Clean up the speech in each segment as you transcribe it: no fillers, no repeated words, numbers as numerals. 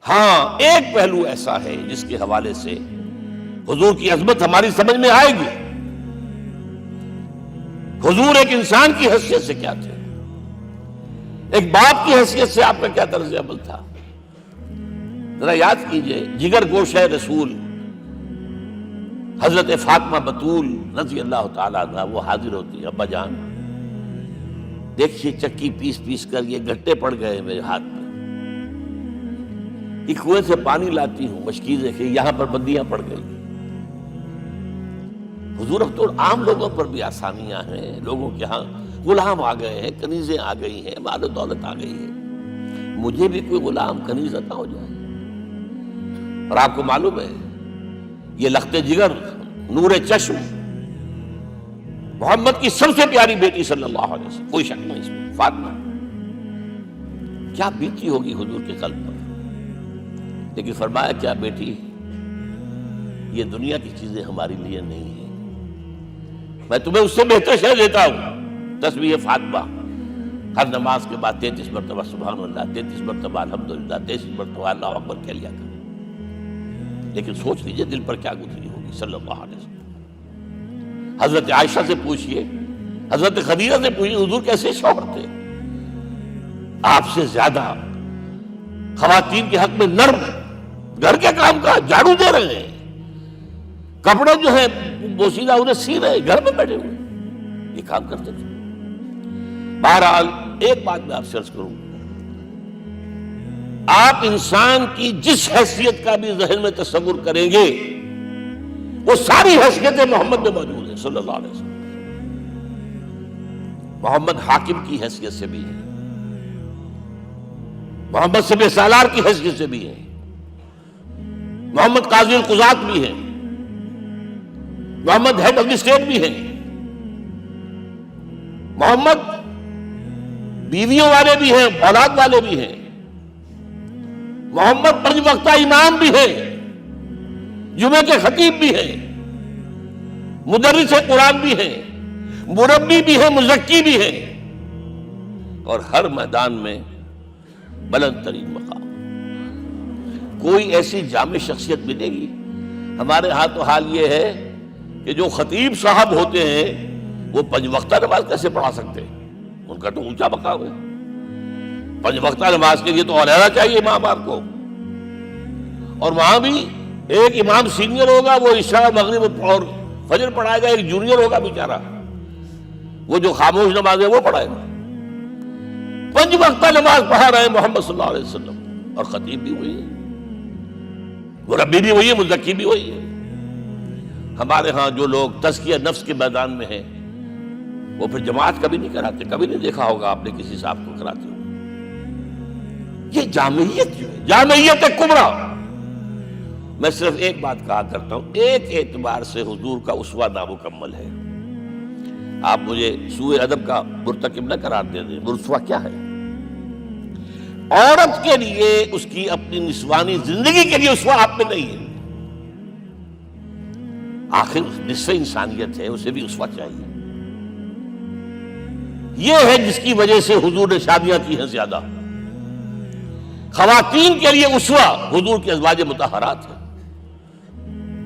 ہاں ایک پہلو ایسا ہے جس کے حوالے سے حضور کی عظمت ہماری سمجھ میں آئے گی. حضور ایک انسان کی حیثیت سے کیا تھے، ایک باپ کی حیثیت سے آپ کا کیا طرز عمل تھا. ذرا یاد کیجئے، جگر گوشہ رسول حضرت فاطمہ بطول رضی اللہ تعالیٰ عنہ وہ حاضر ہوتی ہے. ابا جان دیکھیے چکی پیس پیس کر یہ گٹے پڑ گئے میرے ہاتھ میں، یہ کنویں سے پانی لاتی ہوں، مشکیزیں کہ یہاں پر بندیاں پڑ گئی. حضور اب تو عام لوگوں پر بھی آسانیاں ہیں، لوگوں کے ہاں غلام آ گئے ہیں، کنیزیں آ گئی ہیں، مال و دولت آ گئی ہے. مجھے بھی کوئی غلام کنیز عطا ہو جائے. اور آپ کو معلوم ہے یہ لخت جگر نور چشم محمد کی سب سے پیاری بیٹی صلی اللہ علیہ وسلم، کوئی شک نہیں اس میں، فاطمہ کیا بیتی ہوگی حضور کے قلب پر. لیکن فرمایا کیا بیٹی، یہ دنیا کی چیزیں ہمارے لیے نہیں ہیں، میں تمہیں اس سے بہتر شے دیتا ہوں. تسبیح فاطمہ ہر نماز کے بعد 33 مرتبہ سبحان اللہ، 33 مرتبہ الحمدللہ، 33 مرتبہ اللہ اکبر کہہ لیا کر. لیکن سوچ لیجئے دل پر کیا گزری ہوگی صلی اللہ علیہ وسلم. حضرت عائشہ سے پوچھئے، حضرت خدیجہ سے پوچھئے حضور کیسے شوہر تھے، آپ سے زیادہ خواتین کے حق میں نرم، گھر کے کام کا جھاڑو دے رہے ہیں، کپڑے جو ہیں بوسیدہ انہیں سی رہے ہیں، گھر میں بیٹھے ہوئے یہ کام کرتے تھے. بہرحال ایک بات میں آپ سے عرض کروں، آپ انسان کی جس حیثیت کا بھی ذہن میں تصور کریں گے وہ ساری حیثیتیں محمد میں موجود ہیں صلی اللہ علیہ وسلم. محمد حاکم کی حیثیت سے بھی ہے، محمد سب سالار کی حیثیت سے بھی ہے، محمد قاضی القضات بھی ہیں، محمد ہیڈ آف دی اسٹیٹ بھی ہیں، محمد بیویوں والے بھی ہیں، اولاد والے بھی ہیں، محمد 5 وقتہ امام بھی ہیں، جمعے کے خطیب بھی ہیں، مدرس قرآن بھی ہیں، مربی بھی ہیں، مزکی بھی ہیں، اور ہر میدان میں بلند ترین مقام. کوئی ایسی جامع شخصیت ملے گی؟ ہمارے ہاں تو حال یہ ہے کہ جو خطیب صاحب ہوتے ہیں وہ 5 وقتہ نماز کیسے پڑھا سکتے ہیں؟ ان کا تو اونچا مقام ہے. 5 وقتہ نماز کے لیے تو علیحدہ چاہیے امام آپ کو. اور وہاں بھی ایک امام سینئر ہوگا، وہ عشاء مغرب اور فجر پڑھائے گا، ایک جونیئر ہوگا بیچارہ، وہ جو خاموش نماز ہے وہ پڑھائے گا. 5 وقتہ نماز پڑھا رہے ہیں محمد صلی اللہ علیہ وسلم، اور خطیب بھی وہی ہے، مربی بھی وہی ہے، مزکی بھی وہی ہے. ہمارے ہاں جو لوگ تزکیہ نفس کے میدان میں ہیں وہ پھر جماعت کبھی نہیں کراتے. کبھی نہیں دیکھا ہوگا آپ نے کسی صاحب کو کراتے ہوئے. یہ جامعیت جو ہے، جامعیت کبریٰ. میں صرف ایک بات کہا کرتا ہوں، ایک اعتبار سے حضور کا اسوہ نامکمل ہے. آپ مجھے سوء ادب کا مرتکب نہ قرار دے دیں. اسوہ کیا ہے؟ عورت کے لیے اس کی اپنی نسوانی زندگی کے لیے اسوہ آپ میں نہیں ہے. آخر نصف انسانیت ہے، اسے بھی اسوہ چاہیے. یہ ہے جس کی وجہ سے حضور نے شادیاں کی ہیں زیادہ. خواتین کے لیے اسوہ حضور کے ازواج مطہرات ہیں،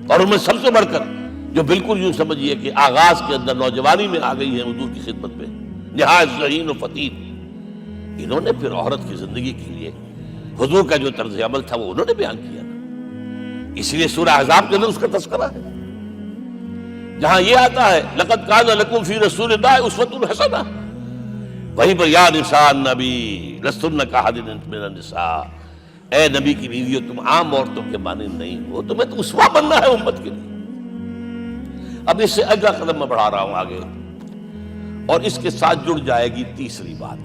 اور ان میں سب سے بڑھ کر جو بالکل یوں سمجھیے کہ آغاز کے اندر نوجوانی میں آ گئی ہیں حضور کی خدمت میں، نہایت ذہین و فطین. انہوں نے پھر عورت کی زندگی کے لیے حضور کا جو طرز عمل تھا وہ انہوں نے بیان کیا نا. اس لیے سورہ احزاب کے اندر اس کا تذکرہ ہے، جہاں یہ آتا ہے لقد کان لکم فی رسول اللہ اسوۃ حسنہ، وہیں پر یا نساء النبی لستن کاحد من النساء، اے نبی کی بیویوں تم عام عورتوں کے مانند نہیں ہو، تمہیں تو اسوہ بننا ہے امت کے لیے. اب اس سے اگلا قدم میں بڑھا رہا ہوں آگے، اور اس کے ساتھ جڑ جائے گی تیسری بات.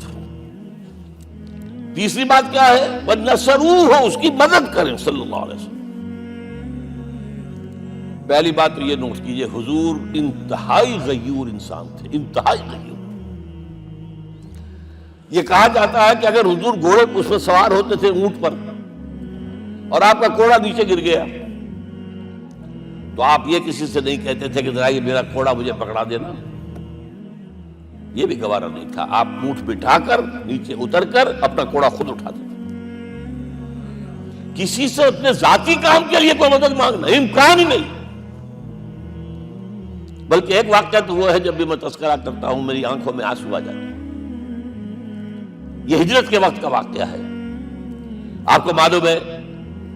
تیسری بات کیا ہے؟ وَنَصَرُوهُ، اس کی مدد کریں صلی اللہ علیہ وسلم. پہلی بات تو یہ نوٹ کیجئے، حضور انتہائی غیور انسان تھے، انتہائی غیور. یہ کہا جاتا ہے کہ اگر حضور گھوڑے اس پر سوار ہوتے تھے اونٹ پر، اور آپ کا کوڑا نیچے گر گیا تو آپ یہ کسی سے نہیں کہتے تھے کہ ذرا یہ میرا کوڑا مجھے پکڑا دینا، یہ بھی گوارا نہیں تھا. آپ اونٹ بٹھا کر نیچے اتر کر اپنا کوڑا خود اٹھاتے تھے. کسی سے اپنے ذاتی کام کے لیے کوئی مدد مانگنا امکان ہی نہیں. بلکہ ایک واقعہ تو وہ ہے جب بھی میں تذکرہ کرتا ہوں میری آنکھوں میں آنسو آ جاتے ہیں. یہ ہجرت کے وقت کا واقعہ ہے. آپ کو معلوم ہے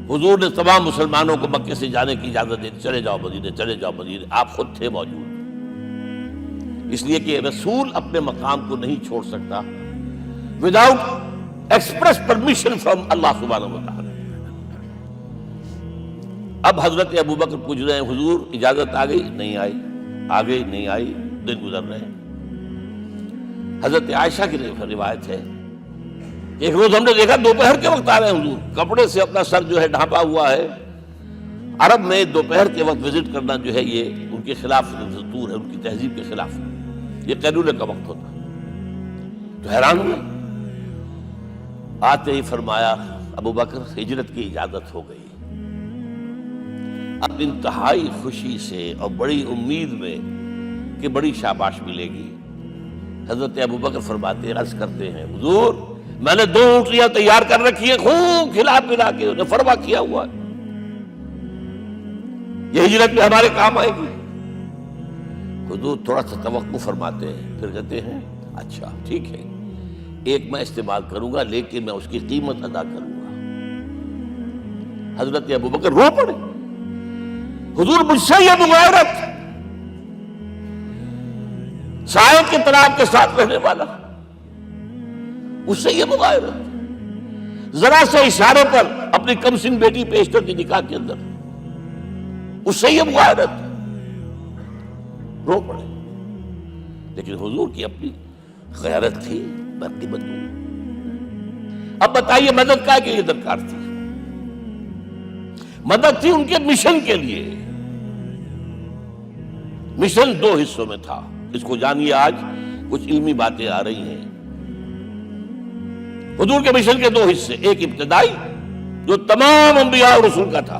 حضور نے تمام مسلمانوں کو مکے سے جانے کی اجازت دی، چلے جاؤ مدینے، چلے جاؤ مدینے. آپ خود تھے موجود، اس لیے کہ رسول اپنے مقام کو نہیں چھوڑ سکتا وداؤٹ ایکسپریس پرمیشن فرام اللہ سبحانہ وتعالی. اب حضرت ابوبکر پوچھ رہے ہیں حضور اجازت آ گئی؟ نہیں آئی. آ گئی؟ نہیں آئی. دن گزر رہے ہیں. حضرت عائشہ کی روایت ہے ایک روز ہم نے دیکھا دوپہر کے وقت آ رہے ہیں حضور، کپڑے سے اپنا سر جو ہے ڈھانپا ہوا ہے. عرب میں دوپہر کے وقت وزٹ کرنا جو ہے یہ ان کے خلاف دستور ہے، ان کی تہذیب کے خلاف. یہ قیلولے کا وقت ہوتا. تو حیران ہوئے. آتے ہی فرمایا ابوبکر ہجرت کی اجازت ہو گئی. اب انتہائی خوشی سے اور بڑی امید میں کہ بڑی شاباش ملے گی حضرت ابوبکر فرماتے ہیں، عرض کرتے ہیں حضور میں نے 2 اونٹیاں تیار کر رکھی ہیں، خوب کھلا پلا کے انہیں فرما کیا ہوا ہے، یہ ہجرت میں ہمارے کام آئے گی. حضور تھوڑا سا توقع فرماتے ہیں، پھر کہتے ہیں اچھا ٹھیک ہے، ایک میں استعمال کروں گا لیکن میں اس کی قیمت ادا کروں گا. حضرت ابوبکر رو پڑے. حضور مجھ سے یہ مغایرت، سائے کے طرح کے ساتھ رہنے والا، اس سے یہ مغایرت، ذرا سے اشارے پر اپنی کم سن بیٹی پیش کرتی نکاح کے اندر، اس سے یہ مغایرت. رو پڑے. لیکن حضور کی اپنی غیرت تھی، میں قیمت دوں. اب بتائیے مدد کا کے لیے درکار تھی؟ مدد تھی ان کے مشن کے لیے. مشن 2 حصوں میں تھا. اس کو جانیے، آج کچھ علمی باتیں آ رہی ہیں. حضور کے مشن کے 2 حصے، ایک ابتدائی جو تمام انبیاء اور رسول کا تھا،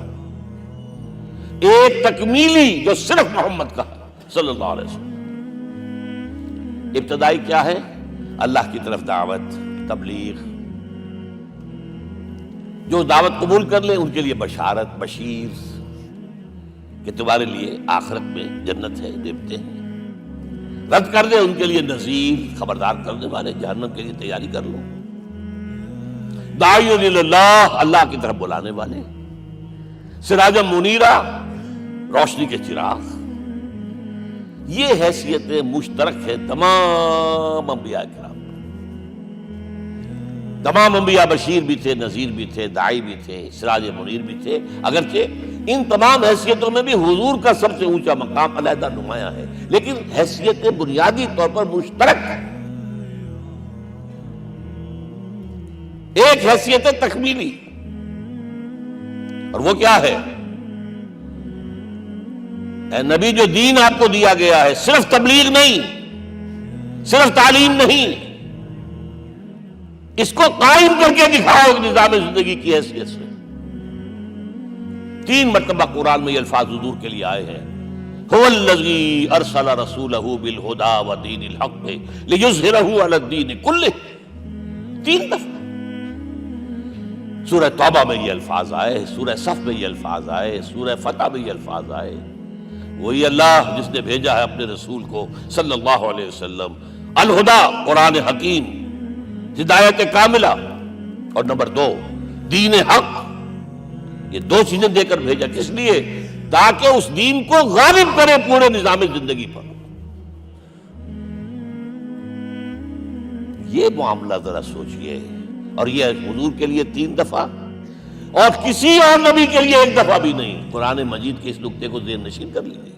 ایک تکمیلی جو صرف محمد کا صلی اللہ علیہ وسلم. ابتدائی کیا ہے؟ اللہ کی طرف دعوت، تبلیغ. جو دعوت قبول کر لیں ان کے لیے بشارت، بشیر کہ تمہارے لیے آخرت میں جنت ہے، دیوتے ہیں. رد کر دیں ان کے لیے نذیر، خبردار کرنے والے، جہنم کے لیے تیاری کر لو. داعی اللہ، اللہ کی طرف بلانے والے. سراجا منیرا، روشنی کے چراغ. یہ حیثیتیں مشترک ہے تمام انبیاء کرام. تمام انبیاء بشیر بھی تھے، نذیر بھی تھے، داعی بھی تھے، سراج منیر بھی تھے. اگرچہ ان تمام حیثیتوں میں بھی حضور کا سب سے اونچا مقام علیحدہ نمایاں ہے، لیکن حیثیتیں بنیادی طور پر مشترک ہیں. ایک حیثیت تکمیلی، اور وہ کیا ہے؟ اے نبی جو دین آپ کو دیا گیا ہے صرف تبلیغ نہیں، صرف تعلیم نہیں، اس کو قائم کر کے دکھاؤ نظام زندگی کی حیثیت سے. 3 مرتبہ قرآن میں یہ الفاظ حضور کے لیے آئے ہیں، هو الذی ارسل رسولہ بالہدی ودین الحق لیظہرہ علی الدین کلہ. 3 دفعہ سورہ توبہ میں یہ الفاظ آئے، سورہ صف میں یہ الفاظ آئے، سورہ فتح میں یہ الفاظ آئے. وہی اللہ جس نے بھیجا ہے اپنے رسول کو صلی اللہ علیہ وسلم، الہدا قرآن حکیم، ہدایت کاملہ، اور نمبر 2 دین حق. یہ 2 چیزیں دے کر بھیجا. کس لیے؟ تاکہ اس دین کو غالب کرے پورے نظام زندگی پر. یہ معاملہ ذرا سوچئے. اور یہ حضور کے لیے 3 دفعہ، اور کسی اور نبی کے لیے 1 دفعہ بھی نہیں. قرآن مجید کے اس نقطے کو ذہن نشین کر لیجیے.